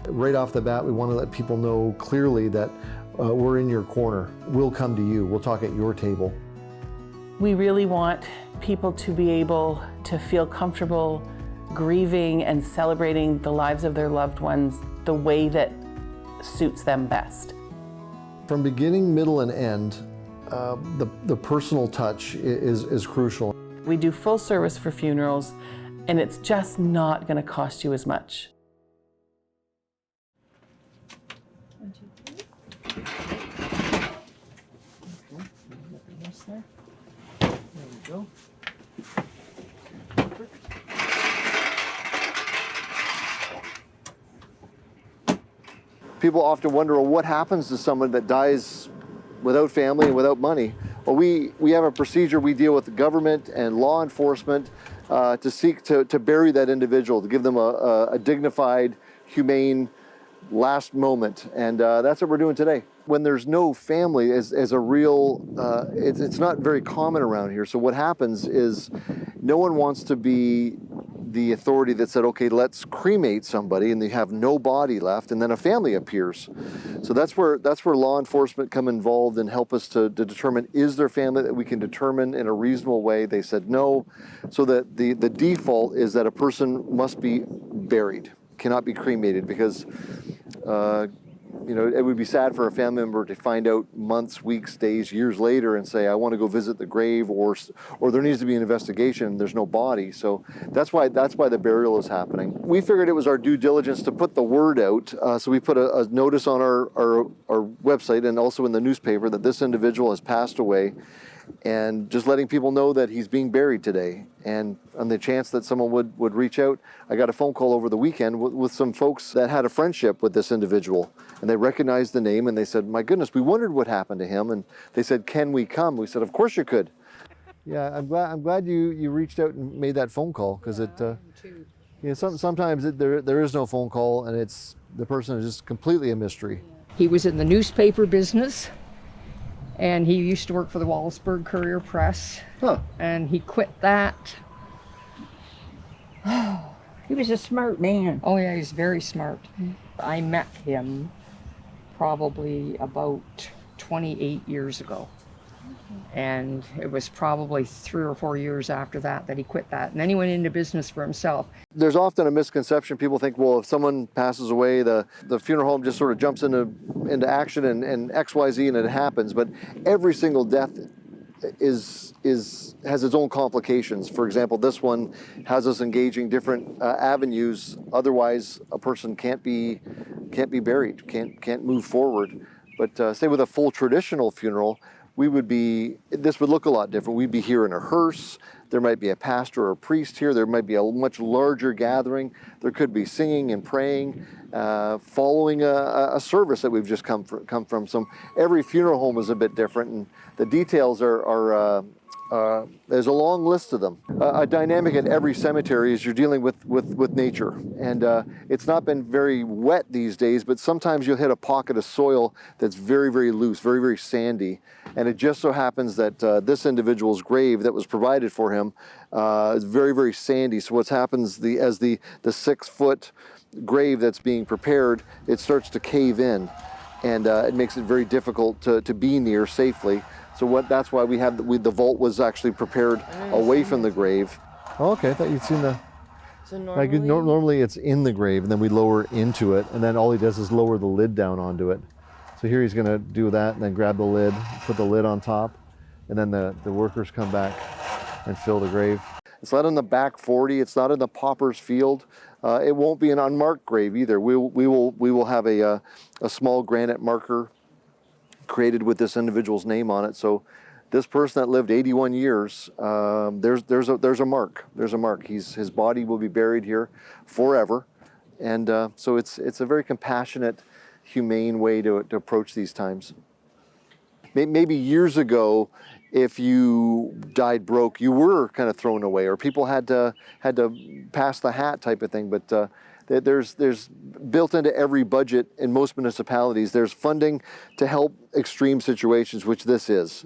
Right off the bat, we want to let people know clearly that we're in your corner. We'll come to you. We'll talk at your table. We really want people to be able to feel comfortable grieving and celebrating the lives of their loved ones the way that suits them best. From beginning, middle, and end, the personal touch is crucial. We do full service for funerals, and it's just not going to cost you as much. There we go. People often wonder, well, what happens to someone that dies without family and without money? Well, we have a procedure. We deal with the government and law enforcement to seek to bury that individual, to give them a dignified, humane last moment. And that's what we're doing today. When there's no family as a real, it's not very common around here. So what happens is no one wants to be the authority that said, okay, let's cremate somebody, and they have no body left, and then a family appears. So that's where law enforcement come involved and help us to determine, is there family that we can determine in a reasonable way? They said no. So that the default is that a person must be buried, cannot be cremated, because it would be sad for a family member to find out months, weeks, days, years later and say, I want to go visit the grave, or there needs to be an investigation and there's no body. So that's why the burial is happening. We figured it was our due diligence to put the word out. So we put a notice on our website and also in the newspaper that this individual has passed away, and just letting people know that he's being buried today. And on the chance that someone would reach out, I got a phone call over the weekend with some folks that had a friendship with this individual, and they recognized the name, and they said, my goodness, we wondered what happened to him. And they said, can we come? We said, of course you could. Yeah, I'm glad you reached out and made that phone call, because sometimes there is no phone call, and the person is just completely a mystery. He was in the newspaper business, and he used to work for the Wallaceburg Courier Press. Huh. And he quit that. He was a smart man. Oh yeah, he's very smart. I met him probably about 28 years ago. And it was probably 3 or 4 years after that he quit that. And then he went into business for himself. There's often a misconception. People think, well, if someone passes away, the funeral home just sort of jumps into action and XYZ, and it happens. But every single death has its own complications. For example, this one has us engaging different avenues. Otherwise, a person can't be buried, can't move forward. But say with a full traditional funeral, this would look a lot different. We'd be here in a hearse. There might be a pastor or a priest here. There might be a much larger gathering. There could be singing and praying, following a service that we've just come from. So every funeral home is a bit different, and the details are there's a long list of them. A dynamic at every cemetery is you're dealing with nature, and it's not been very wet these days, but sometimes you'll hit a pocket of soil that's very, very loose, very, very sandy. And it just so happens that this individual's grave that was provided for him is very, very sandy. So what happens as the 6-foot grave that's being prepared, it starts to cave in, and it makes it very difficult to be near safely. So that's why the vault was actually prepared away from the grave. Oh, okay, I thought you'd seen the. So normally, normally it's in the grave, and then we lower into it, and then all he does is lower the lid down onto it. So here he's going to do that, and then grab the lid, put the lid on top, and then the workers come back and fill the grave. It's not in the back 40. It's not in the pauper's field. It won't be an unmarked grave either. We will have a small granite marker created with this individual's name on it. So this person that lived 81 years, there's a mark. There's a mark. His body will be buried here forever, and so it's a very compassionate, humane way to approach these times. Maybe years ago, if you died broke, you were kind of thrown away, or people had to pass the hat type of thing. But there's built into every budget in most municipalities, there's funding to help extreme situations, which this is.